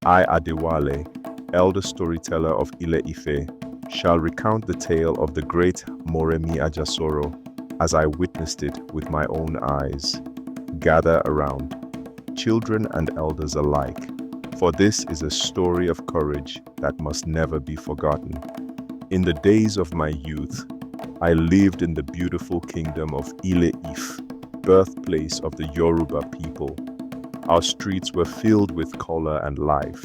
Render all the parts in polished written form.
I, Adewale, elder storyteller of Ile-Ife, shall recount the tale of the great Moremi Ajasoro as I witnessed it with my own eyes. Gather around, children and elders alike, for this is a story of courage that must never be forgotten. In the days of my youth, I lived in the beautiful kingdom of Ile-Ife, birthplace of the Yoruba people. Our streets were filled with color and life.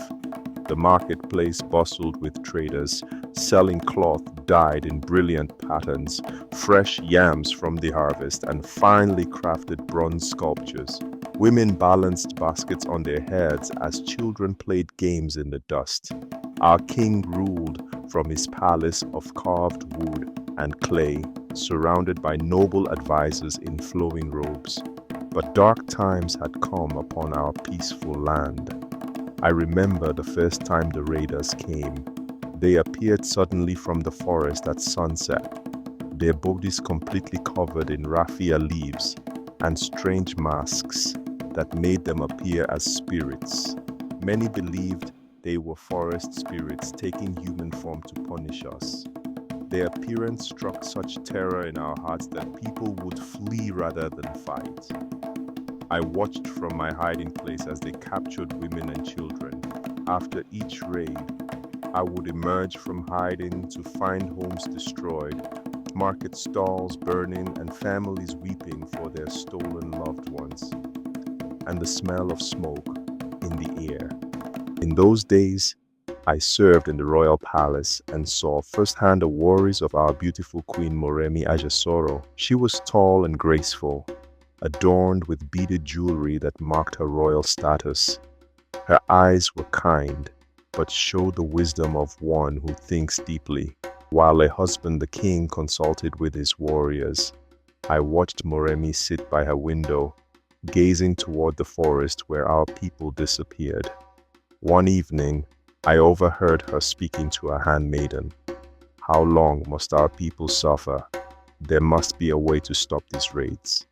The marketplace bustled with traders selling cloth dyed in brilliant patterns, fresh yams from the harvest, and finely crafted bronze sculptures. Women balanced baskets on their heads as children played games in the dust. Our king ruled from his palace of carved wood and clay, surrounded by noble advisors in flowing robes. But dark times had come upon our peaceful land. I remember the first time the raiders came. They appeared suddenly from the forest at sunset, their bodies completely covered in raffia leaves and strange masks that made them appear as spirits. Many believed they were forest spirits taking human form to punish us. Their appearance struck such terror in our hearts that people would flee rather than fight. I watched from my hiding place as they captured women and children. After each raid, I would emerge from hiding to find homes destroyed, market stalls burning, and families weeping for their stolen loved ones, and the smell of smoke in the air. In those days, I served in the royal palace and saw firsthand the worries of our beautiful queen Moremi Ajasoro. She was tall and graceful, adorned with beaded jewelry that marked her royal status. Her eyes were kind, but showed the wisdom of one who thinks deeply. While her husband the king consulted with his warriors, I watched Moremi sit by her window, gazing toward the forest where our people disappeared. One evening, I overheard her speaking to a handmaiden. How long must our people suffer? There must be a way to stop these raids.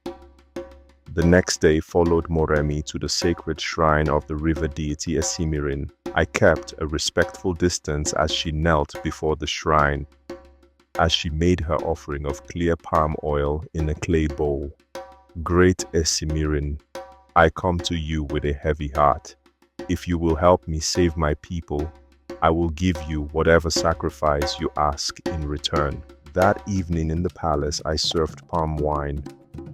The next day followed Moremi to the sacred shrine of the river deity Esimirin. I kept a respectful distance as she knelt before the shrine, as she made her offering of clear palm oil in a clay bowl. Great Esimirin, I come to you with a heavy heart. If you will help me save my people, I will give you whatever sacrifice you ask in return. That evening in the palace, I served palm wine.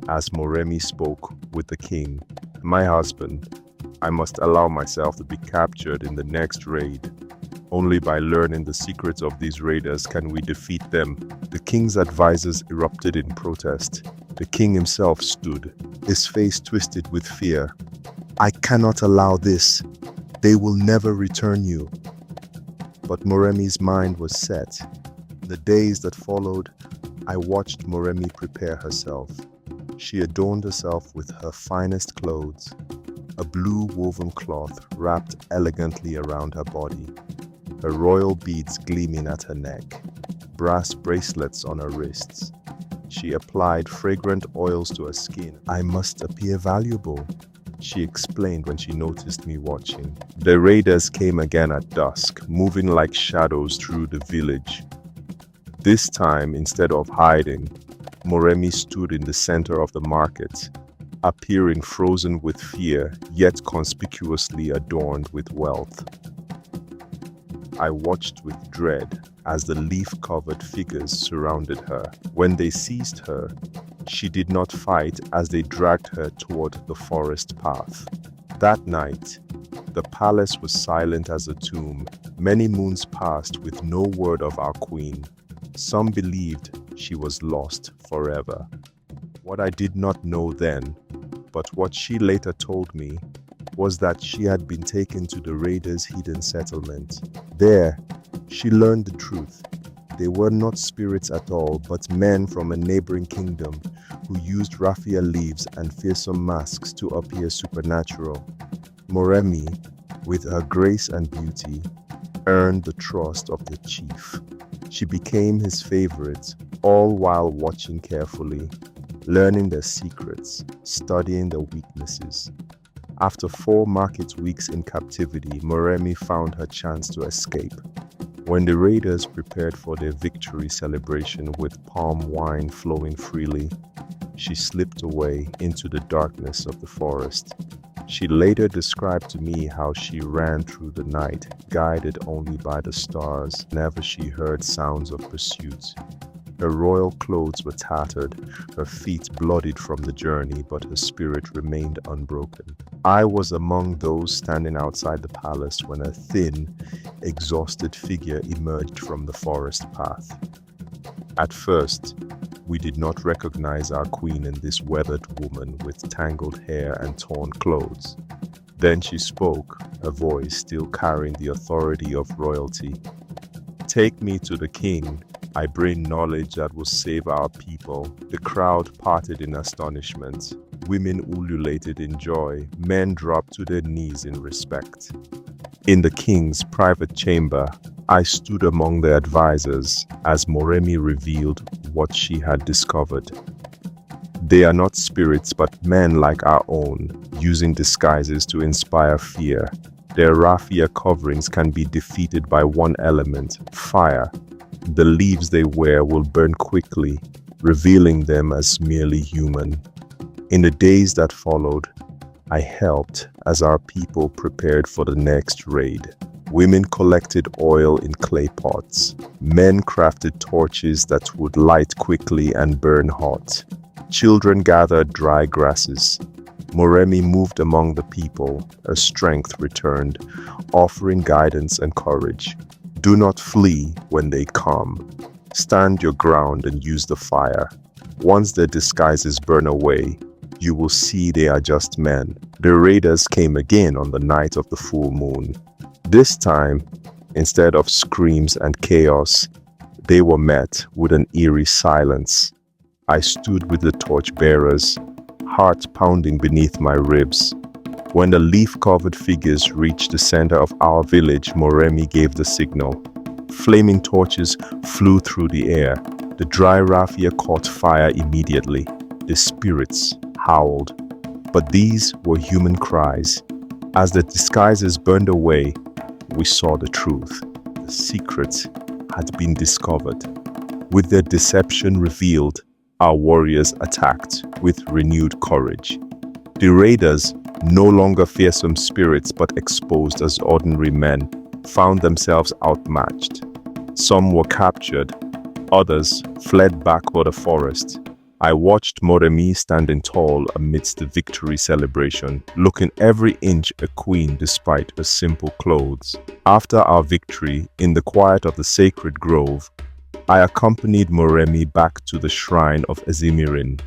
As Moremi spoke with the king, my husband, I must allow myself to be captured in the next raid. Only by learning the secrets of these raiders can we defeat them. The king's advisors erupted in protest. The king himself stood, his face twisted with fear. I cannot allow this. They will never return you. But Moremi's mind was set. The days that followed, I watched Moremi prepare herself. She adorned herself with her finest clothes, a blue woven cloth wrapped elegantly around her body, her royal beads gleaming at her neck, brass bracelets on her wrists. She applied fragrant oils to her skin. I must appear valuable, she explained when she noticed me watching. The raiders came again at dusk, moving like shadows through the village. This time, instead of hiding, Moremi stood in the center of the market, appearing frozen with fear, yet conspicuously adorned with wealth. I watched with dread as the leaf-covered figures surrounded her. When they seized her, she did not fight as they dragged her toward the forest path. That night, the palace was silent as a tomb. Many moons passed with no word of our queen. Some believed she was lost forever. What I did not know then, but what she later told me, was that she had been taken to the raiders' hidden settlement. There, she learned the truth. They were not spirits at all, but men from a neighboring kingdom who used raffia leaves and fearsome masks to appear supernatural. Moremi, with her grace and beauty, earned the trust of the chief. She became his favorite, all while watching carefully, learning their secrets, studying their weaknesses. After 4 market weeks in captivity, Moremi found her chance to escape. When the raiders prepared for their victory celebration with palm wine flowing freely, she slipped away into the darkness of the forest. She later described to me how she ran through the night, guided only by the stars, whenever she heard sounds of pursuit. Her royal clothes were tattered, her feet bloodied from the journey, but her spirit remained unbroken. I was among those standing outside the palace when a thin, exhausted figure emerged from the forest path. At first, we did not recognize our queen in this weathered woman with tangled hair and torn clothes. Then she spoke, her voice still carrying the authority of royalty. "Take me to the king. I bring knowledge that will save our people." The crowd parted in astonishment. Women ululated in joy. Men dropped to their knees in respect. In the king's private chamber, I stood among the advisors as Moremi revealed what she had discovered. They are not spirits but men like our own, using disguises to inspire fear. Their raffia coverings can be defeated by one element, fire. The leaves they wear will burn quickly, revealing them as merely human. In the days that followed, I helped as our people prepared for the next raid. Women collected oil in clay pots. Men crafted torches that would light quickly and burn hot. Children gathered dry grasses. Moremi moved among the people. Her strength returned, offering guidance and courage. Do not flee when they come. Stand your ground and use the fire. Once their disguises burn away, you will see they are just men. The raiders came again on the night of the full moon. This time, instead of screams and chaos, they were met with an eerie silence. I stood with the torch bearers, heart pounding beneath my ribs. When the leaf-covered figures reached the center of our village, Moremi gave the signal. Flaming torches flew through the air. The dry raffia caught fire immediately. The spirits howled. But these were human cries. As the disguises burned away, we saw the truth. The secret had been discovered. With their deception revealed, our warriors attacked with renewed courage. The raiders, no longer fearsome spirits but exposed as ordinary men, found themselves outmatched. Some were captured, others fled back for the forest. I watched Moremi standing tall amidst the victory celebration, looking every inch a queen despite her simple clothes. After our victory, in the quiet of the sacred grove, I accompanied Moremi back to the shrine of Ezimirin.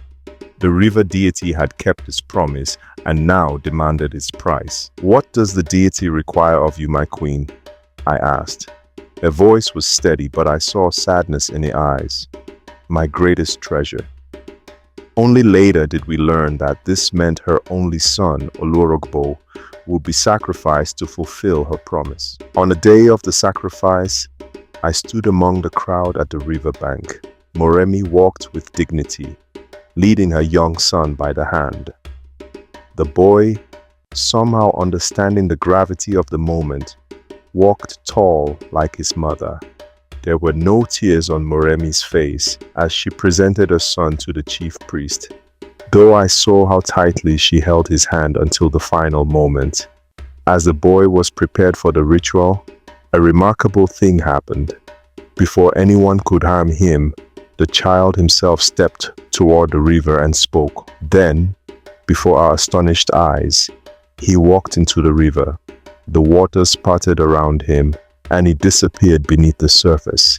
The river deity had kept his promise and now demanded its price. "What does the deity require of you, my queen?" I asked. Her voice was steady, but I saw sadness in her eyes. "My greatest treasure." Only later did we learn that this meant her only son, Olorogbo, would be sacrificed to fulfill her promise. On the day of the sacrifice, I stood among the crowd at the riverbank. Moremi walked with dignity, leading her young son by the hand. The boy, somehow understanding the gravity of the moment, walked tall like his mother. There were no tears on Moremi's face as she presented her son to the chief priest, though I saw how tightly she held his hand until the final moment. As the boy was prepared for the ritual, a remarkable thing happened. Before anyone could harm him, the child himself stepped toward the river and spoke. Then, before our astonished eyes, he walked into the river. The waters parted around him, and he disappeared beneath the surface.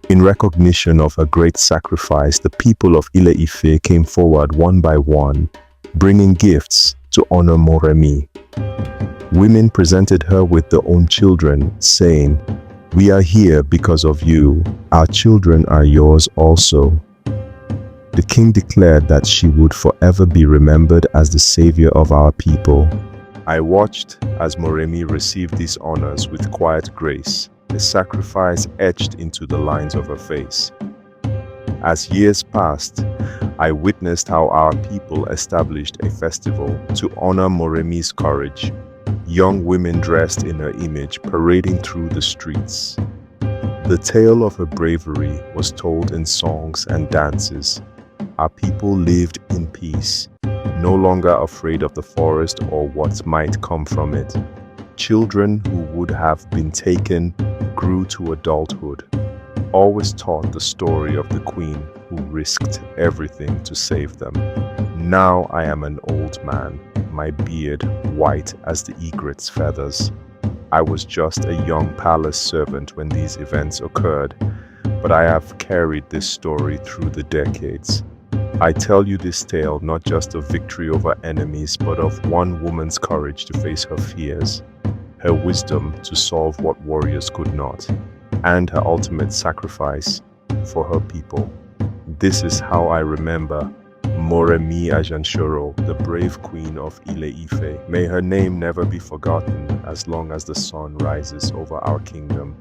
In recognition of a great sacrifice, the people of Ile-Ife came forward one by one, bringing gifts to honor Moremi. Women presented her with their own children, saying, "We are here because of you. Our children are yours also." The king declared that she would forever be remembered as the savior of our people. I watched as Moremi received these honors with quiet grace, a sacrifice etched into the lines of her face. As years passed, I witnessed how our people established a festival to honor Moremi's courage. Young women dressed in her image parading through the streets. The tale of her bravery was told in songs and dances. Our people lived in peace, no longer afraid of the forest or what might come from it. Children who would have been taken grew to adulthood, always taught the story of the queen who risked everything to save them. Now I am an old man, my beard white as the egret's feathers. I was just a young palace servant when these events occurred, but I have carried this story through the decades. I tell you this tale not just of victory over enemies, but of one woman's courage to face her fears, her wisdom to solve what warriors could not, and her ultimate sacrifice for her people. This is how I remember Moremi Ajasoro, the brave queen of Ile-Ife. May her name never be forgotten as long as the sun rises over our kingdom.